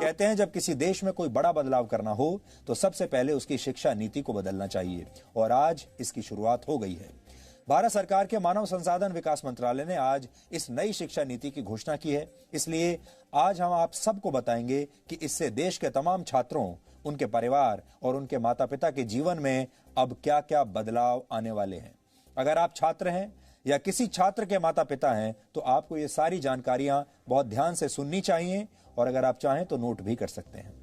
कहते हैं जब किसी देश में कोई बड़ा बदलाव करना हो तो सबसे पहले उसकी शिक्षा नीति को बदलना चाहिए और आज इसकी शुरुआत हो गई है। भारत सरकार के मानव संसाधन विकास मंत्रालय ने आज इस नई शिक्षा नीति की घोषणा की है। इसलिए आज हम आप सबको बताएंगे कि इससे देश के तमाम छात्रों, उनके परिवार और उनके माता पिता के जीवन में अब क्या क्या बदलाव आने वाले हैं। अगर आप छात्र हैं या किसी छात्र के माता पिता हैं तो आपको ये सारी जानकारियां बहुत ध्यान से सुननी चाहिए और अगर आप चाहें तो नोट भी कर सकते हैं।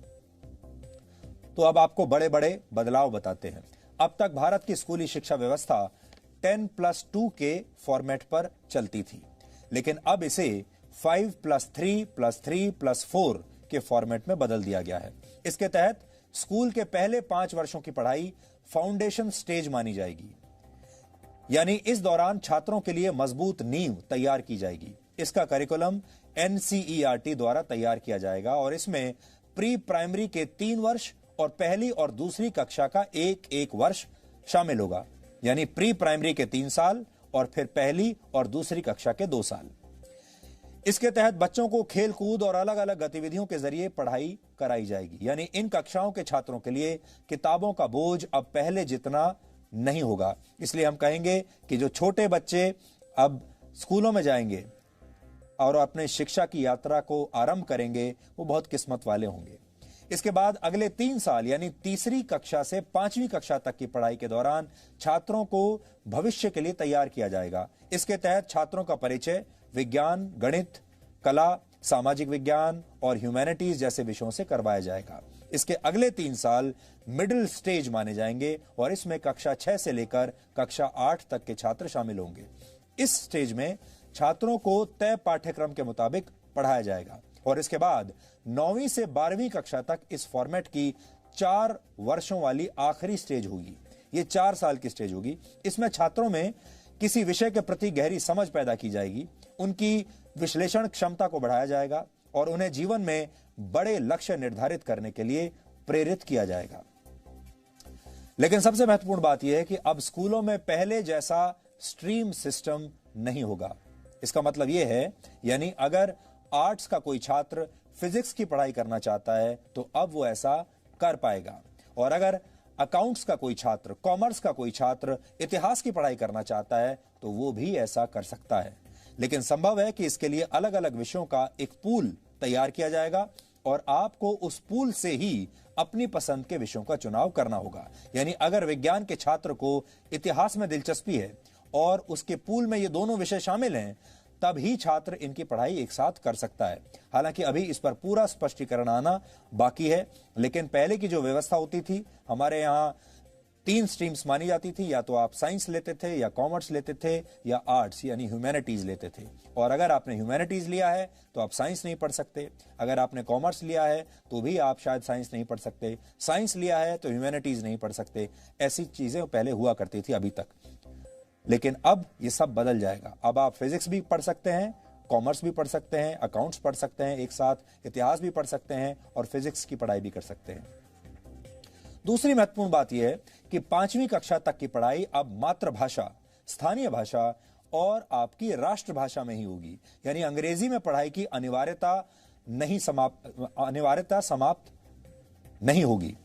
तो अब आपको बड़े बड़े बदलाव बताते हैं। अब तक भारत की स्कूली शिक्षा व्यवस्था 10+2 के फॉर्मेट पर चलती थी, लेकिन अब इसे 5+3+3+4 के फॉर्मेट में बदल दिया गया है। इसके तहत स्कूल के पहले 5 वर्षों की पढ़ाई फाउंडेशन स्टेज मानी जाएगी, यानी इस दौरान छात्रों के लिए मजबूत नींव तैयार की जाएगी। इसका करिकुलम NCERT द्वारा तैयार किया जाएगा और इसमें प्री प्राइमरी के 3 वर्ष और पहली और दूसरी कक्षा का एक वर्ष शामिल होगा, यानी प्री प्राइमरी के 3 साल और फिर पहली और दूसरी कक्षा के 2 साल। इसके तहत बच्चों को खेल कूद और अलग अलग गतिविधियों के जरिए पढ़ाई कराई जाएगी, यानी इन कक्षाओं के छात्रों के लिए किताबों का बोझ अब पहले जितना नहीं होगा। इसलिए हम कहेंगे कि जो छोटे बच्चे अब स्कूलों में जाएंगे और अपने शिक्षा की यात्रा को आरंभ करेंगे वो बहुत किस्मत वाले होंगे। इसके बाद अगले 3 साल यानी तीसरी कक्षा से 5वीं कक्षा तक की पढ़ाई के दौरान छात्रों को भविष्य के लिए तैयार किया जाएगा। इसके तहत छात्रों का परिचय विज्ञान, गणित, कला, सामाजिक विज्ञान और ह्यूमैनिटीज जैसे विषयों से करवाया जाएगा। इसके अगले 3 साल मिडिल स्टेज माने जाएंगे और इसमें कक्षा 6 से लेकर कक्षा 8 तक के छात्र शामिल होंगे। इस स्टेज में छात्रों को तय पाठ्यक्रम के मुताबिक पढ़ाया जाएगा और इसके बाद 9वीं से 12वीं कक्षा तक इस फॉर्मेट की 4 वर्षों वाली आखिरी स्टेज होगी। ये 4 साल की स्टेज होगी। इसमें छात्रों में किसी विषय के प्रति गहरी समझ पैदा की जाएगी, उनकी विश्लेषण क्षमता को बढ़ाया जाएगा और उन्हें जीवन में बड़े लक्ष्य निर्धारित करने के लिए प्रेरित किया जाएगा। लेकिन सबसे महत्वपूर्ण बात यह है कि अब स्कूलों में पहले जैसा स्ट्रीम सिस्टम नहीं होगा। इसका मतलब यह है, यानी अगर आर्ट्स का कोई छात्र फिजिक्स की पढ़ाई करना चाहता है तो अब वो ऐसा कर पाएगा, और अगर अकाउंट्स का कोई छात्र, कॉमर्स का कोई छात्र इतिहास की पढ़ाई करना चाहता है तो वो भी ऐसा कर सकता है। लेकिन संभव है कि इसके लिए अलग अलग विषयों का एक पूल तैयार किया जाएगा और आपको उस पूल से ही अपनी पसंद के विषयों का चुनाव करना होगा। यानी अगर विज्ञान के छात्र को इतिहास में दिलचस्पी है और उसके पूल में ये दोनों विषय शामिल हैं, तब ही छात्र इनकी पढ़ाई एक साथ कर सकता है। हालांकि अभी इस पर पूरा स्पष्टीकरण आना बाकी है, लेकिन पहले की जो व्यवस्था होती थी, हमारे यहाँ 3 स्ट्रीम्स मानी जाती थी, या तो आप साइंस लेते थे या कॉमर्स लेते थे या आर्ट्स यानी ह्यूमैनिटीज लेते थे। और अगर आपने ह्यूमैनिटीज लिया है तो आप साइंस नहीं पढ़ सकते, अगर आपने कॉमर्स लिया है तो भी आप शायद साइंस नहीं पढ़ सकते, साइंस लिया है तो ह्यूमैनिटीज नहीं पढ़ सकते। ऐसी चीजें पहले हुआ करती थी अभी तक, लेकिन अब ये सब बदल जाएगा। अब आप फिजिक्स भी पढ़ सकते हैं, कॉमर्स भी पढ़ सकते हैं, अकाउंट्स पढ़ सकते हैं, एक साथ इतिहास भी पढ़ सकते हैं और फिजिक्स की पढ़ाई भी कर सकते हैं। दूसरी महत्वपूर्ण बात यह है कि 5वीं कक्षा तक की पढ़ाई अब मातृभाषा, स्थानीय भाषा और आपकी राष्ट्रभाषा में ही होगी। यानी अंग्रेजी में पढ़ाई की अनिवार्यता समाप्त नहीं होगी।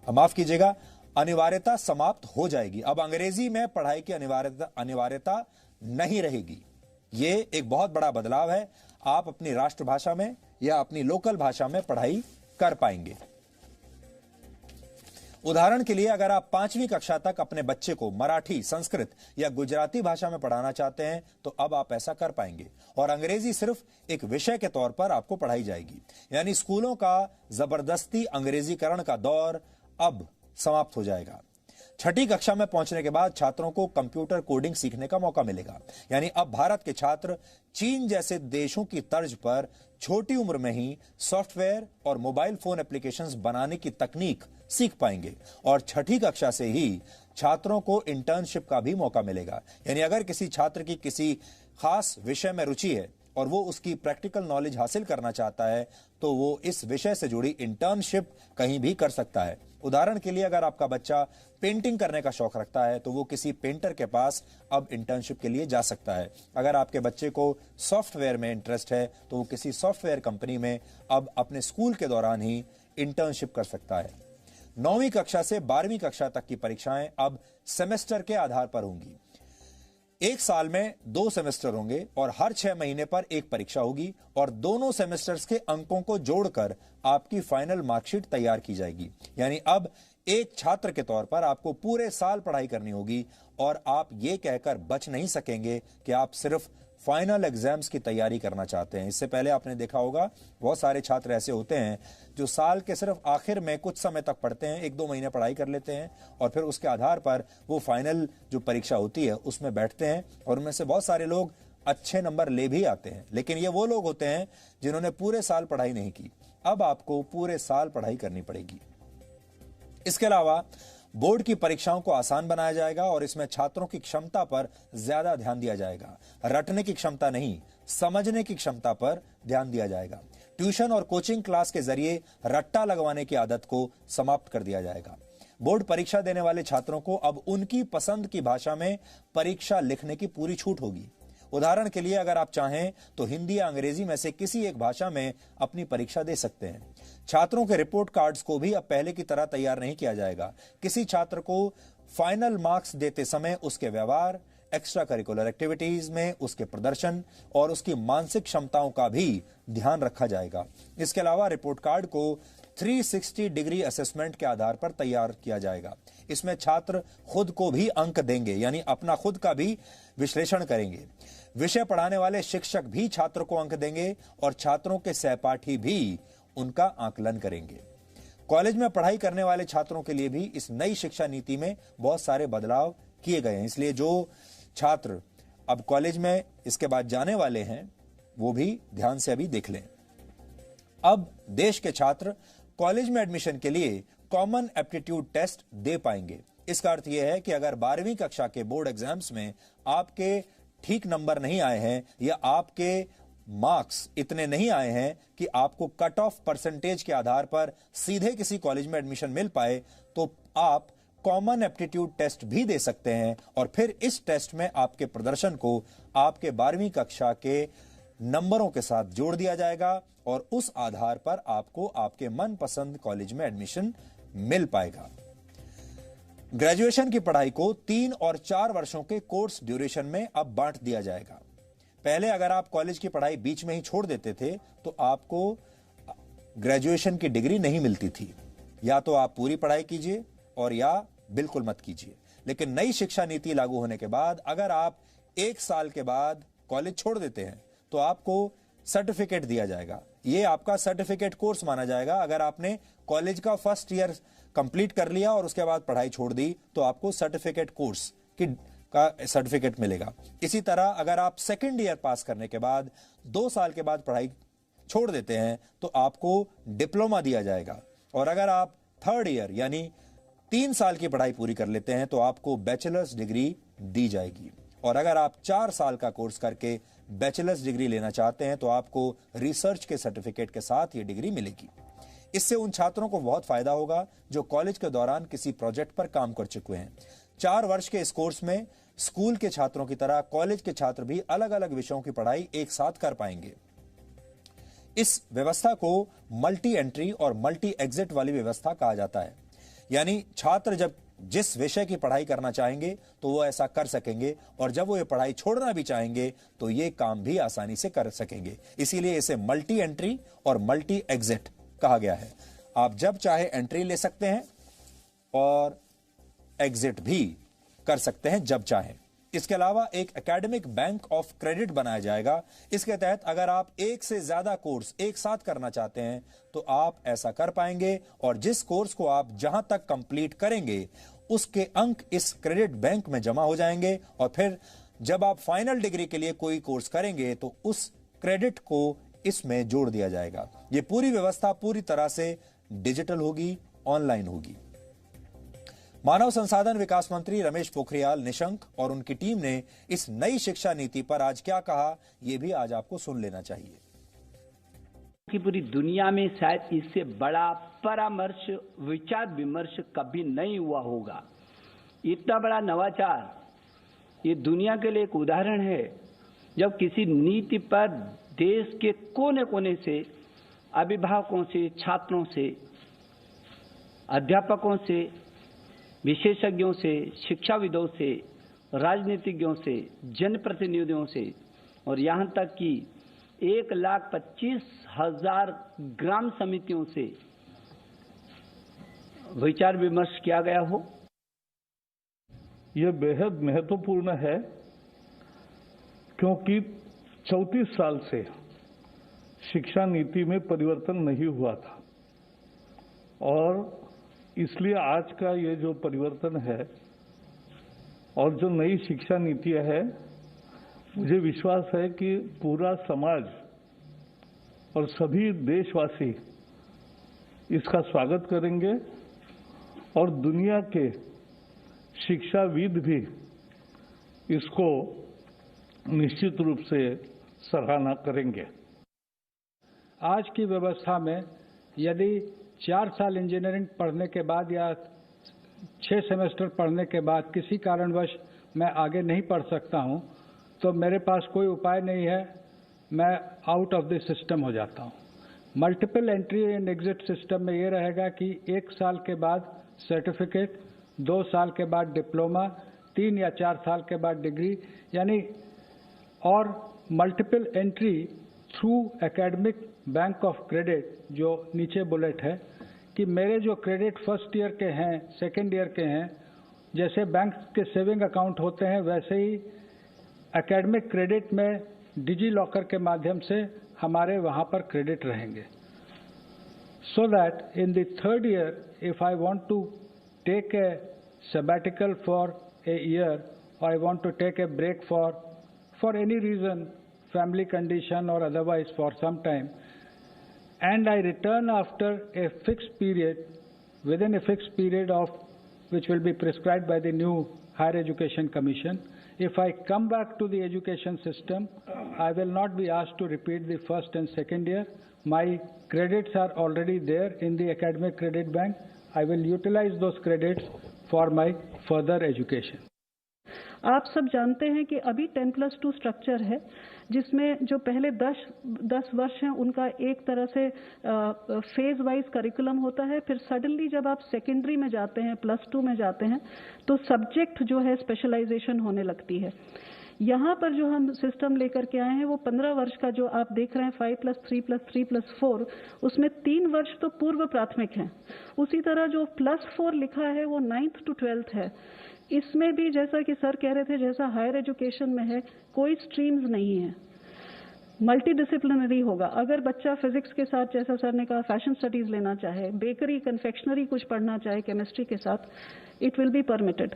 माफ कीजिएगा, अनिवार्यता समाप्त हो जाएगी। अब अंग्रेजी में पढ़ाई की अनिवार्यता नहीं रहेगी। ये एक बहुत बड़ा बदलाव है। आप अपनी राष्ट्रभाषा में या अपनी लोकल भाषा में पढ़ाई कर पाएंगे। उदाहरण के लिए अगर आप 5वीं कक्षा तक अपने बच्चे को मराठी, संस्कृत या गुजराती भाषा में पढ़ाना चाहते हैं तो अब आप ऐसा कर पाएंगे और अंग्रेजी सिर्फ एक विषय के तौर पर आपको पढ़ाई जाएगी। यानी स्कूलों का जबरदस्ती अंग्रेजीकरण का दौर अब समाप्त हो जाएगा। 6ठी कक्षा में पहुंचने के बाद छात्रों को कंप्यूटर कोडिंग सीखने का मौका मिलेगा। यानी अब भारत के छात्र चीन जैसे देशों की तर्ज पर छोटी उम्र में ही सॉफ्टवेयर और मोबाइल फोन एप्लीकेशंस बनाने की तकनीक सीख पाएंगे और 6ठी कक्षा से ही छात्रों को इंटर्नशिप का भी मौका मिलेगा। यानी अगर किसी छात्र की किसी खास विषय में रुचि है और वो उसकी प्रैक्टिकल नॉलेज हासिल करना चाहता है तो वो इस विषय से जुड़ी इंटर्नशिप कहीं भी कर सकता है। उदाहरण के लिए अगर आपका बच्चा पेंटिंग करने का शौक रखता है तो वो किसी पेंटर के पास अब इंटर्नशिप के लिए जा सकता है। अगर आपके बच्चे को सॉफ्टवेयर में इंटरेस्ट है तो वो किसी सॉफ्टवेयर कंपनी में अब अपने स्कूल के दौरान ही इंटर्नशिप कर सकता है। 9वीं कक्षा से 12वीं कक्षा तक की परीक्षाएं अब सेमेस्टर के आधार पर होंगी। एक साल में 2 सेमेस्टर होंगे और हर 6 महीने पर एक परीक्षा होगी और दोनों सेमेस्टर्स के अंकों को जोड़कर आपकी फाइनल मार्कशीट तैयार की जाएगी। यानी अब एक छात्र के तौर पर आपको पूरे साल पढ़ाई करनी होगी और आप ये कहकर बच नहीं सकेंगे कि आप सिर्फ फाइनल एग्जाम्स की तैयारी करना चाहते हैं। इससे पहले आपने देखा होगा बहुत सारे छात्र ऐसे होते हैं जो साल के सिर्फ आखिर में कुछ समय तक पढ़ते हैं, 1-2 महीने पढ़ाई कर लेते हैं और फिर उसके आधार पर वो फाइनल जो परीक्षा होती है उसमें बैठते हैं और उनमें से बहुत सारे लोग अच्छे नंबर ले भी आते हैं। लेकिन ये वो लोग होते हैं जिन्होंने पूरे साल पढ़ाई नहीं की। अब आपको पूरे साल पढ़ाई करनी पड़ेगी। इसके अलावा बोर्ड की परीक्षाओं को आसान बनाया जाएगा और इसमें छात्रों की क्षमता पर ज्यादा ध्यान दिया जाएगा। रटने की क्षमता नहीं, समझने की क्षमता पर ध्यान दिया जाएगा। ट्यूशन और कोचिंग क्लास के जरिए रट्टा लगवाने की आदत को समाप्त कर दिया जाएगा। बोर्ड परीक्षा देने वाले छात्रों को अब उनकी पसंद की भाषा में परीक्षा लिखने की पूरी छूट होगी। उदाहरण के लिए अगर आप चाहें तो हिंदी या अंग्रेजी में से किसी एक भाषा में अपनी परीक्षा दे सकते हैं। छात्रों के रिपोर्ट कार्ड्स को भी अब पहले की तरह तैयार नहीं किया जाएगा। किसी छात्र को फाइनल मार्क्स देते समय उसके व्यवहार, एक्स्ट्रा करिकुलर एक्टिविटीज में उसके प्रदर्शन और उसकी मानसिक क्षमताओं का भी ध्यान रखा जाएगा। इसके अलावा रिपोर्ट कार्ड को 360 डिग्री असेसमेंट के आधार पर तैयार किया जाएगा। इसमें छात्र खुद को भी अंक देंगे, यानी अपना खुद का भी विश्लेषण करेंगे। विषय पढ़ाने वाले शिक्षक भी छात्र को अंक देंगे और छात्रों के सहपाठी भी उनका आकलन करेंगे। कॉलेज में पढ़ाई करने वाले छात्रों के लिए भी इस नई शिक्षा नीति में बहुत सारे बदलाव किए गए हैं। इसलिए जो छात्र अब कॉलेज में इसके बाद जाने वाले हैं वो भी ध्यान से अभी देख लें। अब देश के छात्र कॉलेज में एडमिशन के लिए कॉमन एप्टीट्यूड टेस्ट दे पाएंगे। इसका अर्थ यह है कि अगर 12वीं कक्षा के बोर्ड एग्जाम्स में आपके ठीक नंबर नहीं आए हैं या आपके मार्क्स इतने नहीं आए हैं कि आपको कट ऑफ परसेंटेज के आधार पर सीधे किसी कॉलेज में एडमिशन मिल पाए, तो आप कॉमन एप्टीट्यूड टेस्ट भी दे सकते हैं और फिर इस टेस्ट में आपके प्रदर्शन को आपके 12वीं कक्षा के नंबरों के साथ जोड़ दिया जाएगा और उस आधार पर आपको आपके मनपसंद कॉलेज में एडमिशन मिल पाएगा। ग्रेजुएशन की पढ़ाई को 3 और 4 वर्षों के कोर्स ड्यूरेशन में अब बांट दिया जाएगा। पहले अगर आप कॉलेज की पढ़ाई बीच में ही छोड़ देते थे तो आपको ग्रेजुएशन की डिग्री नहीं मिलती थी। या तो आप पूरी पढ़ाई कीजिए और या बिल्कुल मत कीजिए। लेकिन नई शिक्षा नीति लागू होने के बाद अगर आप 1 साल के बाद कॉलेज छोड़ देते हैं तो आपको सर्टिफिकेट दिया जाएगा। ये आपका सर्टिफिकेट कोर्स माना जाएगा। अगर आपने कॉलेज का फर्स्ट ईयर कंप्लीट कर लिया और उसके बाद पढ़ाई छोड़ दी तो आपको सर्टिफिकेट कोर्स का सर्टिफिकेट मिलेगा। इसी तरह अगर आप सेकेंड ईयर पास करने के बाद 2 साल के बाद पढ़ाई छोड़ देते हैं तो आपको डिप्लोमा दिया जाएगा। और अगर आप थर्ड ईयर यानी 3 साल की पढ़ाई पूरी कर लेते हैं तो आपको बैचलर्स डिग्री दी जाएगी। और अगर आप 4 साल का कोर्स करके बैचलर्स डिग्री लेना चाहते हैं तो आपको रिसर्च के सर्टिफिकेट के साथ ये डिग्री मिलेगी। इससे उन छात्रों को बहुत फायदा होगा जो कॉलेज के दौरान किसी प्रोजेक्ट पर काम कर चुके हैं। 4 वर्ष के इस कोर्स में स्कूल के छात्रों की तरह कॉलेज के छात्र भी अलग अलग विषयों की पढ़ाई एक साथ कर पाएंगे। इस व्यवस्था को मल्टी एंट्री और मल्टी एग्जिट वाली व्यवस्था कहा जाता है। यानी छात्र जब जिस विषय की पढ़ाई करना चाहेंगे तो वो ऐसा कर सकेंगे और जब वो ये पढ़ाई छोड़ना भी चाहेंगे तो ये काम भी आसानी से कर सकेंगे। इसीलिए इसे मल्टी एंट्री और मल्टी एग्जिट कहा गया है। आप जब चाहे एंट्री ले सकते हैं और एग्जिट भी कर सकते हैं जब चाहें। इसके अलावा एक एकेडमिक बैंक ऑफ क्रेडिट बनाया जाएगा। इसके तहत अगर आप एक से ज्यादा कोर्स एक साथ करना चाहते हैं तो आप ऐसा कर पाएंगे और जिस कोर्स को आप जहां तक कंप्लीट करेंगे उसके अंक इस क्रेडिट बैंक में जमा हो जाएंगे और फिर जब आप फाइनल डिग्री के लिए कोई कोर्स करेंगे तो उस क्रेडिट को इसमें जोड़ दिया जाएगा। यह पूरी व्यवस्था पूरी तरह से डिजिटल होगी, ऑनलाइन होगी। मानव संसाधन विकास मंत्री रमेश पोखरियाल निशंक और उनकी टीम ने इस नई शिक्षा नीति पर आज क्या कहा, यह भी आज आपको सुन लेना चाहिए। कि पूरी दुनिया में शायद इससे बड़ा परामर्श विचार विमर्श कभी नहीं हुआ होगा। इतना बड़ा नवाचार ये दुनिया के लिए एक उदाहरण है, जब किसी नीति पर देश के कोने कोने से, अभिभावकों से, छात्रों से, अध्यापकों से, विशेषज्ञों से, शिक्षाविदों से, राजनीतिज्ञों से, जनप्रतिनिधियों से और यहाँ तक कि 1,25,000 ग्राम समितियों से विचार विमर्श किया गया हो। यह बेहद महत्वपूर्ण है क्योंकि 34 साल से शिक्षा नीति में परिवर्तन नहीं हुआ था और इसलिए आज का ये जो परिवर्तन है और जो नई शिक्षा नीति है, मुझे विश्वास है कि पूरा समाज और सभी देशवासी इसका स्वागत करेंगे और दुनिया के शिक्षाविद भी इसको निश्चित रूप से सराहना करेंगे। आज की व्यवस्था में यदि 4 साल इंजीनियरिंग पढ़ने के बाद या 6 सेमेस्टर पढ़ने के बाद किसी कारणवश मैं आगे नहीं पढ़ सकता हूं, तो मेरे पास कोई उपाय नहीं है, मैं आउट ऑफ द सिस्टम हो जाता हूं। Multiple entry and exit system में ये रहेगा कि 1 साल के बाद सर्टिफिकेट, 2 साल के बाद डिप्लोमा, 3 या 4 साल के बाद डिग्री, यानी और multiple entry through academic bank of credit, जो नीचे बुलेट है कि मेरे जो क्रेडिट फर्स्ट ईयर के हैं, सेकेंड ईयर के हैं, जैसे बैंक के सेविंग अकाउंट होते हैं वैसे ही एकेडमिक क्रेडिट में डिजी लॉकर के माध्यम से हमारे वहाँ पर क्रेडिट रहेंगे, so that in the third year if I want to take a sabbatical for a year or I want to take a break for any reason, family condition or otherwise for some time, and I return after a fixed period, within a fixed period of which will be prescribed by the new Higher Education Commission. If I come back to the education system, I will not be asked to repeat the first and second year. My credits are already there in the academic credit bank. I will utilize those credits for my further education. आप सब जानते हैं कि अभी 10+2 structure है, जिसमें जो पहले 10 वर्ष हैं उनका एक तरह से फेज वाइज करिकुलम होता है। फिर सडनली जब आप सेकेंडरी में जाते हैं, +2 में जाते हैं, तो सब्जेक्ट जो है स्पेशलाइजेशन होने लगती है। यहाँ पर जो हम सिस्टम लेकर के आए हैं वो 15 वर्ष का जो आप देख रहे हैं 5+3+3+4, उसमें 3 वर्ष तो पूर्व प्राथमिक हैं। उसी तरह जो +4 लिखा है वो 9th to 12th है। इसमें भी जैसा कि सर कह रहे थे, जैसा हायर एजुकेशन में है, कोई स्ट्रीम्स नहीं है, मल्टी डिसिप्लिनरी होगा। अगर बच्चा फिजिक्स के साथ, जैसा सर ने कहा, फैशन स्टडीज लेना चाहे, बेकरी कन्फेक्शनरी कुछ पढ़ना चाहे केमिस्ट्री के साथ, इट विल बी परमिटेड।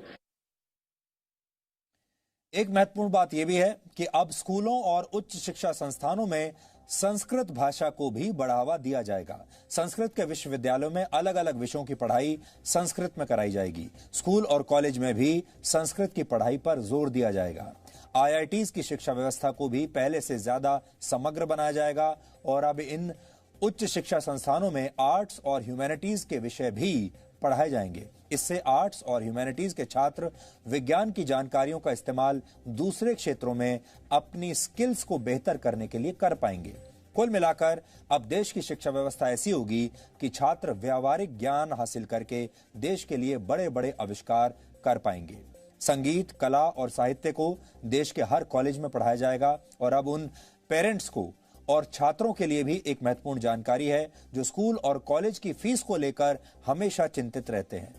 एक महत्वपूर्ण बात यह भी है कि अब स्कूलों और उच्च शिक्षा संस्थानों में संस्कृत भाषा को भी बढ़ावा दिया जाएगा। संस्कृत के विश्वविद्यालयों में अलग अलग विषयों की पढ़ाई संस्कृत में कराई जाएगी। स्कूल और कॉलेज में भी संस्कृत की पढ़ाई पर जोर दिया जाएगा। आईआईटीज की शिक्षा व्यवस्था को भी पहले से ज्यादा समग्र बनाया जाएगा और अब इन उच्च शिक्षा संस्थानों में आर्ट्स और ह्यूमैनिटीज के विषय भी पढ़ाए जाएंगे। इससे आर्ट्स और ह्यूमैनिटीज के छात्र विज्ञान की जानकारियों का इस्तेमाल दूसरे क्षेत्रों में अपनी स्किल्स को बेहतर करने के लिए कर पाएंगे। कुल मिलाकर अब देश की शिक्षा व्यवस्था ऐसी होगी कि छात्र व्यावहारिक ज्ञान हासिल करके देश के लिए बड़े बड़े आविष्कार कर पाएंगे। संगीत, कला और साहित्य को देश के हर कॉलेज में पढ़ाया जाएगा और अब उन पेरेंट्स को और छात्रों के लिए भी एक महत्वपूर्ण जानकारी है जो स्कूल और कॉलेज की फीस को लेकर हमेशा चिंतित रहते हैं।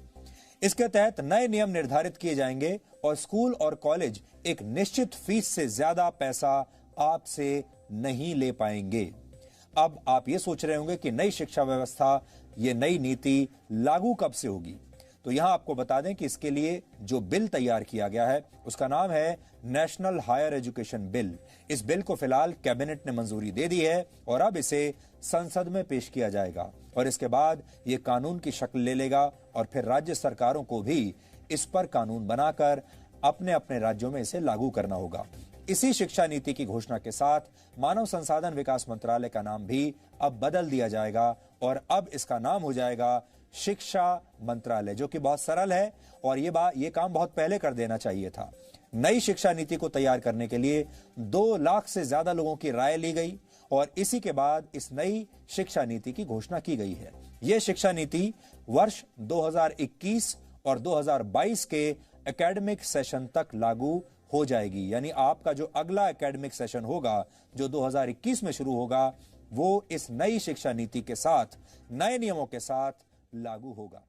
इसके तहत नए नियम निर्धारित किए जाएंगे और स्कूल और कॉलेज एक निश्चित फीस से ज्यादा पैसा आपसे नहीं ले पाएंगे। अब आप ये सोच रहे होंगे कि नई शिक्षा व्यवस्था, ये नई नीति लागू कब से होगी? तो यहां आपको बता दें कि इसके लिए जो बिल तैयार किया गया है उसका नाम है नेशनल हायर एजुकेशन बिल। इस बिल को फिलहाल कैबिनेट ने मंजूरी दे दी है और अब इसे संसद में पेश किया जाएगा और इसके बाद ये कानून की शक्ल ले लेगा और फिर राज्य सरकारों को भी इस पर कानून बनाकर अपने अपने राज्यों में इसे लागू करना होगा। इसी शिक्षा नीति की घोषणा के साथ मानव संसाधन विकास मंत्रालय का नाम भी अब बदल दिया जाएगा और अब इसका नाम हो जाएगा शिक्षा मंत्रालय, जो कि बहुत सरल है और ये काम बहुत पहले कर देना चाहिए था। नई शिक्षा नीति को तैयार करने के लिए 2 लाख से ज्यादा लोगों की राय ली गई और इसी के बाद इस नई शिक्षा नीति की घोषणा की गई है। यह शिक्षा नीति वर्ष 2021 और 2022 के एकेडमिक सेशन तक लागू हो जाएगी। यानी आपका जो अगला एकेडमिक सेशन होगा, जो 2021 में शुरू होगा, वो इस नई शिक्षा नीति के साथ, नए नियमों के साथ लागू होगा।